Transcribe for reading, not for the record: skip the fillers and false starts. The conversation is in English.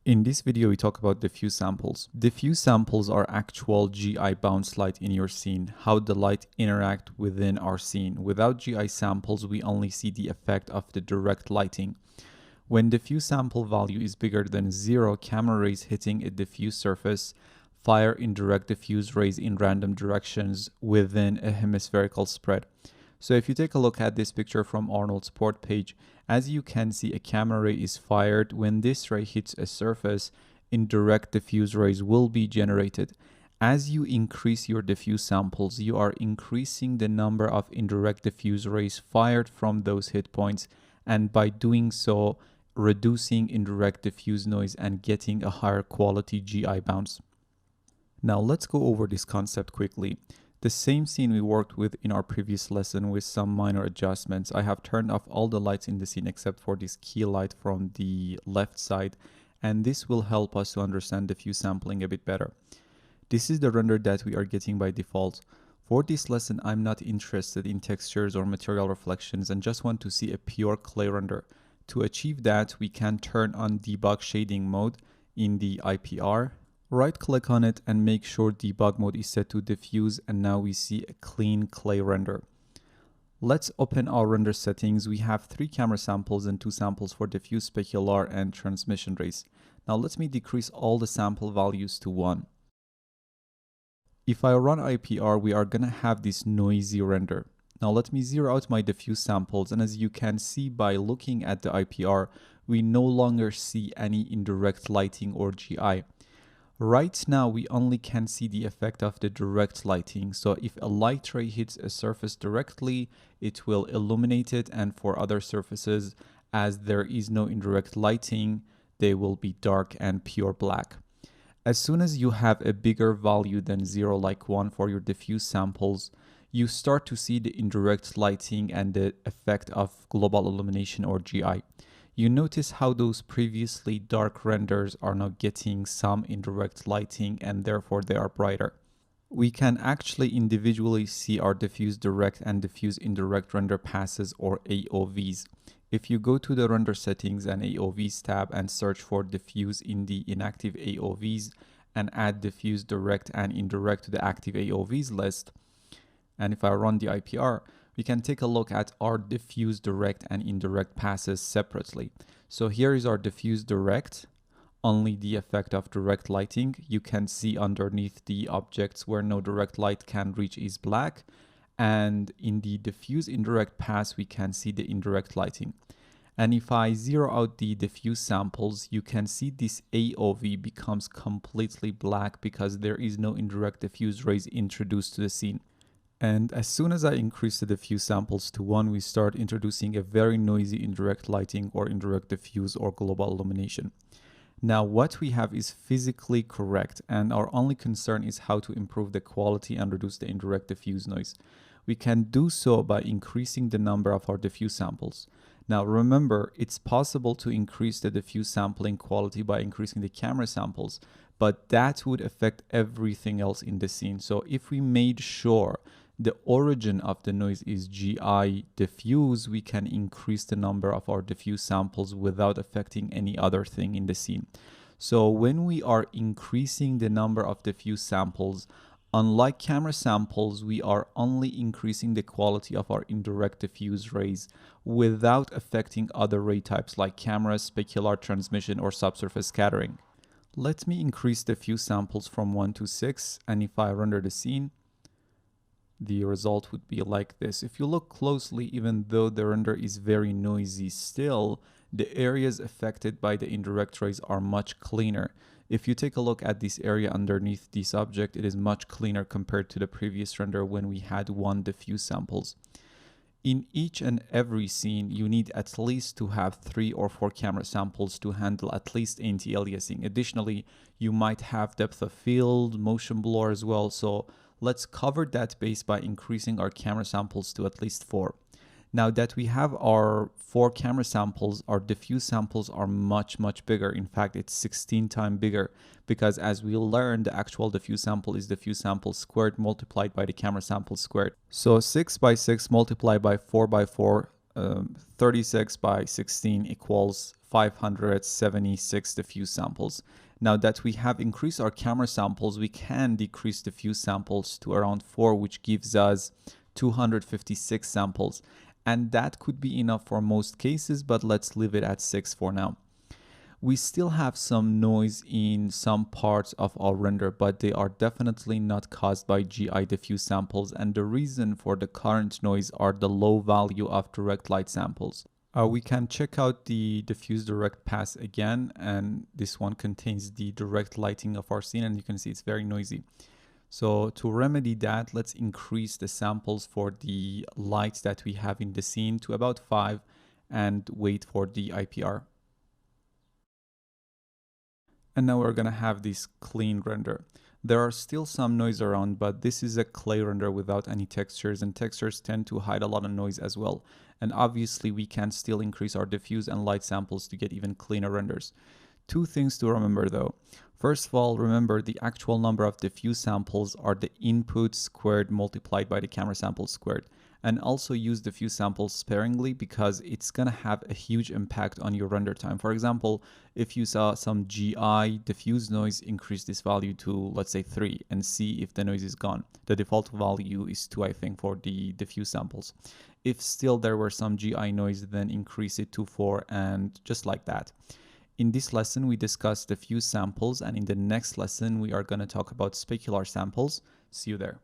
In this video, we talk about diffuse samples. Diffuse samples are actual GI bounce light in your scene, how the light interact within our scene. Without GI samples, we only see the effect of the direct lighting. When diffuse sample value is bigger than 0, camera rays hitting a diffuse surface fire indirect diffuse rays in random directions within a hemispherical spread. So if you take a look at this picture from Arnold's port page, as you can see, a camera ray is fired. When this ray hits a surface, indirect diffuse rays will be generated. As you increase your diffuse samples, you are increasing the number of indirect diffuse rays fired from those hit points, and by doing so, reducing indirect diffuse noise and getting a higher quality GI bounce. Now let's go over this concept quickly. The same scene we worked with in our previous lesson with some minor adjustments. I have turned off all the lights in the scene except for this key light from the left side, and this will help us to understand diffuse sampling a bit better. This is the render that we are getting by default. For this lesson, I'm not interested in textures or material reflections and just want to see a pure clay render. To achieve that, we can turn on debug shading mode in the IPR. Right click on it and make sure debug mode is set to diffuse, and now we see a clean clay render. Let's open our render settings. We have 3 camera samples and 2 samples for diffuse, specular, and transmission rays. Now let me decrease all the sample values to 1. If I run IPR, we are gonna have this noisy render. Now let me zero out my diffuse samples, and as you can see by looking at the IPR, we no longer see any indirect lighting or GI. Right now, we only can see the effect of the direct lighting. So if a light ray hits a surface directly, it will illuminate it, and for other surfaces, as there is no indirect lighting, they will be dark and pure black. As soon as you have a bigger value than 0, like 1 for your diffuse samples, you start to see the indirect lighting and the effect of global illumination or GI. You notice how those previously dark renders are now getting some indirect lighting, and therefore they are brighter. We can actually individually see our diffuse direct and diffuse indirect render passes, or AOVs. If you go to the render settings and AOVs tab and search for diffuse in the inactive AOVs and add diffuse direct and indirect to the active AOVs list, and if I run the IPR, we can take a look at our diffuse direct and indirect passes separately. So here is our diffuse direct, only the effect of direct lighting. You can see underneath the objects where no direct light can reach is black. And in the diffuse indirect pass, we can see the indirect lighting. And if I zero out the diffuse samples, you can see this AOV becomes completely black because there is no indirect diffuse rays introduced to the scene. And as soon as I increase the diffuse samples to 1, we start introducing a very noisy indirect lighting or indirect diffuse or global illumination. Now what we have is physically correct, and our only concern is how to improve the quality and reduce the indirect diffuse noise. We can do so by increasing the number of our diffuse samples. Now remember, it's possible to increase the diffuse sampling quality by increasing the camera samples, but that would affect everything else in the scene. So if we made sure the origin of the noise is GI diffuse, we can increase the number of our diffuse samples without affecting any other thing in the scene. So when we are increasing the number of diffuse samples, unlike camera samples, we are only increasing the quality of our indirect diffuse rays without affecting other ray types like camera, specular, transmission, or subsurface scattering. Let me increase diffuse samples from 1 to 6, and if I render the scene, the result would be like this. If you look closely, even though the render is very noisy still, the areas affected by the indirect rays are much cleaner. If you take a look at this area underneath this object, it is much cleaner compared to the previous render when we had 1 diffuse samples. In each and every scene, you need at least to have 3 or 4 camera samples to handle at least anti-aliasing. Additionally, you might have depth of field, motion blur as well, so let's cover that base by increasing our camera samples to at least 4. Now that we have our 4 camera samples, our diffuse samples are much bigger. In fact, it's 16 times bigger, because as we learned, the actual diffuse sample is diffuse sample squared multiplied by the camera sample squared. So 6 by 6 multiplied by 4 by 4, 36 by 16 equals 576 diffuse samples. Now that we have increased our camera samples, we can decrease diffuse samples to around 4, which gives us 256 samples. And that could be enough for most cases, but let's leave it at 6 for now. We still have some noise in some parts of our render, but they are definitely not caused by GI diffuse samples, and the reason for the current noise are the low value of direct light samples. We can check out the diffuse direct pass again, and this one contains the direct lighting of our scene, and you can see it's very noisy. So to remedy that, let's increase the samples for the lights that we have in the scene to about 5 and wait for the IPR. And now we're going to have this clean render. There are still some noise around, but this is a clay render without any textures, and textures tend to hide a lot of noise as well. And obviously we can still increase our diffuse and light samples to get even cleaner renders. Two things to remember though. First of all, remember the actual number of diffuse samples are the input squared multiplied by the camera samples squared. And also use diffuse samples sparingly because it's going to have a huge impact on your render time. For example, if you saw some GI diffuse noise, increase this value to, let's say, 3 and see if the noise is gone. The default value is 2, I think, for the diffuse samples. If still there were some GI noise, then increase it to 4 and just like that. In this lesson, we discussed diffuse samples, and in the next lesson, we are going to talk about specular samples. See you there.